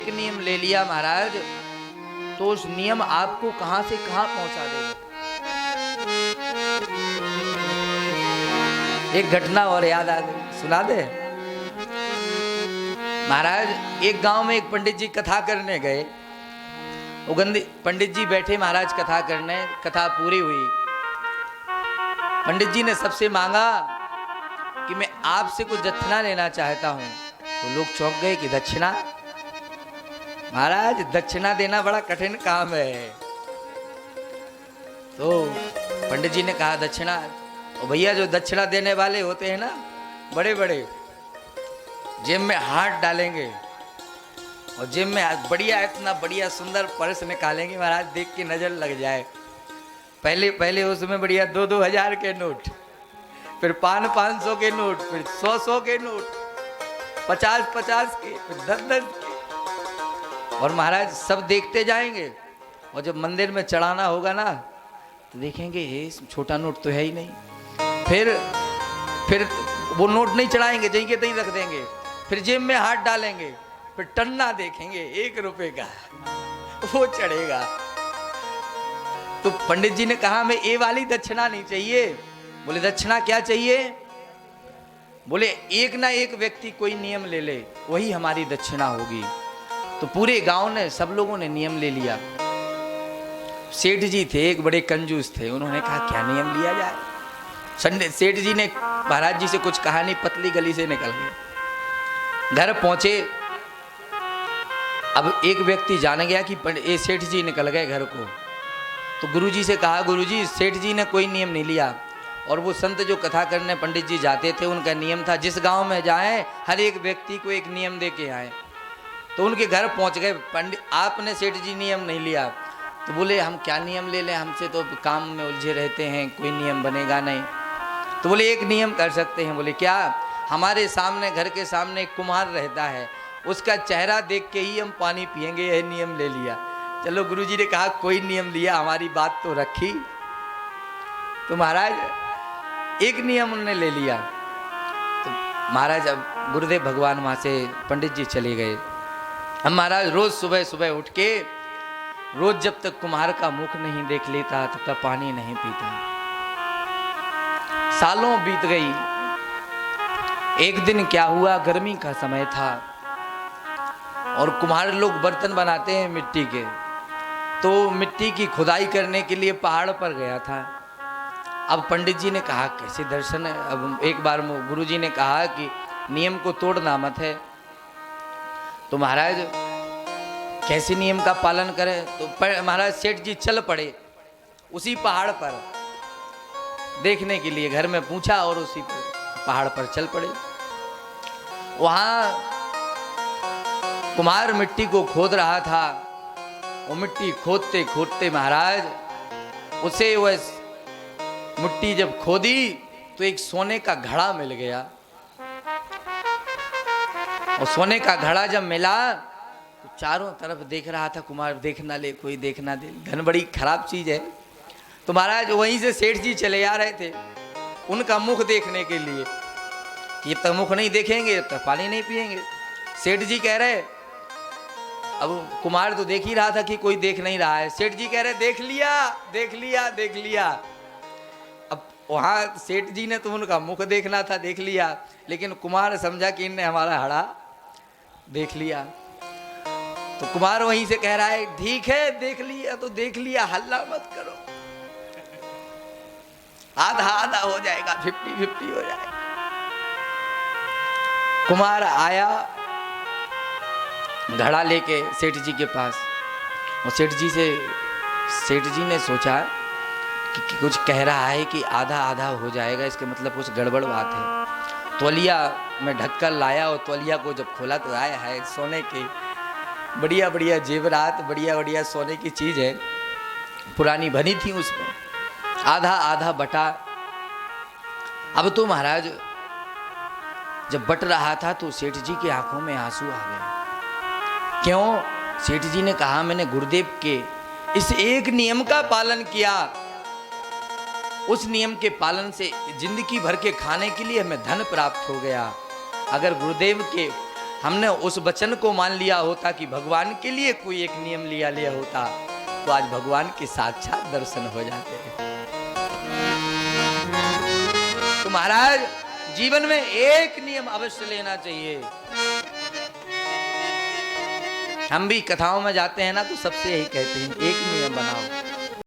एक नियम ले लिया महाराज तो उस नियम आपको कहां से कहां पहुंचा देगा। एक घटना और याद आ गई, सुना दे। महाराज एक गांव में एक पंडित जी कथा करने गए। वो गंदी पंडित जी बैठे महाराज कथा करने, कथा पूरी हुई। पंडित जी ने सबसे मांगा कि मैं आपसे कुछ दक्षिणा लेना चाहता हूं। तो लोग चौंक गए कि दक्षिणा? महाराज दक्षिणा देना बड़ा कठिन काम है। तो पंडित जी ने कहा दक्षिणा, और भैया जो दक्षिणा देने वाले होते हैं ना, बड़े बड़े जेब में हाथ डालेंगे और जेब में बढ़िया इतना बढ़िया सुंदर पर्स निकालेंगे महाराज, देख के नजर लग जाए। पहले पहले उसमें बढ़िया 2-2 हजार के नोट, फिर 500 के नोट, फिर 100 के नोट, 50 के, फिर 10 के, और महाराज सब देखते जाएंगे। और जब मंदिर में चढ़ाना होगा ना तो देखेंगे ये छोटा नोट तो है ही नहीं। फिर वो नोट नहीं चढ़ाएंगे, जहीं के तहीं रख देंगे। फिर जेब में हाथ डालेंगे, फिर टन्ना देखेंगे 1 रुपए का, वो चढ़ेगा। तो पंडित जी ने कहा हमें ये वाली दक्षिणा नहीं चाहिए। बोले दक्षिणा क्या चाहिए? बोले एक ना एक व्यक्ति कोई नियम ले ले, वही हमारी दक्षिणा होगी। तो पूरे गांव ने, सब लोगों ने नियम ले लिया। सेठ जी थे, एक बड़े कंजूस थे, उन्होंने कहा क्या नियम लिया जाए। सेठ जी ने महाराज जी से कुछ कहा नहीं, पतली गली से निकल गए, घर पहुंचे। अब एक व्यक्ति जान गया कि ये सेठ जी निकल गए घर को। तो गुरुजी से कहा, गुरुजी सेठ जी ने कोई नियम नहीं लिया। और वो संत जो कथा करने पंडित जी जाते थे, उनका नियम था जिस गांव में जाएं हर एक व्यक्ति को एक नियम दे के आए। तो उनके घर पहुंच गए, पंडित आपने सेठ जी नियम नहीं लिया। तो बोले हम क्या नियम ले लें, हमसे तो काम में उलझे रहते हैं, कोई नियम बनेगा नहीं। तो बोले एक नियम कर सकते हैं। बोले क्या? हमारे सामने, घर के सामने एक कुम्हार रहता है, उसका चेहरा देख के ही हम पानी पिएंगे, यह नियम ले लिया। चलो गुरुजी ने कहा कोई नियम लिया, हमारी बात तो रखी। तो महाराज एक नियम उन्होंने ले लिया। तो महाराज अब गुरुदेव भगवान वहाँ से पंडित जी चले गए। हम महाराज रोज सुबह सुबह उठ के, रोज जब तक कुम्हार का मुख नहीं देख लेता तब तक पानी नहीं पीता। सालों बीत गई। एक दिन क्या हुआ, गर्मी का समय था और कुम्हार लोग बर्तन बनाते हैं मिट्टी के। तो मिट्टी की खुदाई करने के लिए पहाड़ पर गया था। अब पंडित जी ने कहा कैसे दर्शन है। अब एक बार गुरु जी ने कहा कि नियम को तोड़ना मत है। तो महाराज कैसे नियम का पालन करें? तो महाराज सेठ जी चल पड़े उसी पहाड़ पर देखने के लिए। घर में पूछा और उसी पहाड़ पर चल पड़े। वहां कुम्हार मिट्टी को खोद रहा था। वो मिट्टी खोदते खोदते महाराज उसे वह मिट्टी जब खोदी तो एक सोने का घड़ा मिल गया। और सोने का घड़ा जब मिला तो चारों तरफ देख रहा था कुम्हार, देखना ले कोई देखना दे, धन बड़ी खराब चीज है। तो महाराज वहीं से सेठ जी चले आ रहे थे उनका मुख देखने के लिए। ये तक मुख नहीं देखेंगे तब पानी नहीं पिएंगे। सेठ जी कह रहे, अब कुमार तो देख ही रहा था कि कोई देख नहीं रहा है। सेठ जी कह रहे देख लिया देख लिया देख लिया। अब वहां सेठ जी ने तो उनका मुख देखना था, देख लिया, लेकिन कुमार समझा कि इनने हमारा हड़ा देख लिया। तो कुमार वहीं से कह रहा है ठीक है देख लिया तो देख लिया, हल्ला मत करो, आधा आधा हो जाएगा, 50-50 हो जाएगा। कुमार आया घड़ा लेके सेठ जी के पास। और सेठ जी ने सोचा कि कुछ कह रहा है कि आधा आधा हो जाएगा, इसके मतलब कुछ गड़बड़ बात है। तौलिया में ढक्कन लाया और तौलिया को जब खोला तो आया है सोने के बढ़िया बढ़िया जेवरात, बढ़िया बढ़िया सोने की चीज है, पुरानी बनी थी, उसमें आधा आधा बटा। अब तो महाराज जब बट रहा था तो सेठ जी की आंखों में आंसू आ गए। क्यों? सेठ जी ने कहा मैंने गुरुदेव के इस एक नियम का पालन किया, उस नियम के पालन से जिंदगी भर के खाने के लिए हमें धन प्राप्त हो गया। अगर गुरुदेव के हमने उस वचन को मान लिया होता कि भगवान के लिए कोई एक नियम लिया होता तो आज भगवान के साक्षात दर्शन हो जाते हैं। तो महाराज जीवन में एक नियम अवश्य लेना चाहिए। हम भी कथाओं में जाते हैं ना तो सबसे यही कहते हैं एक नियम बनाओ।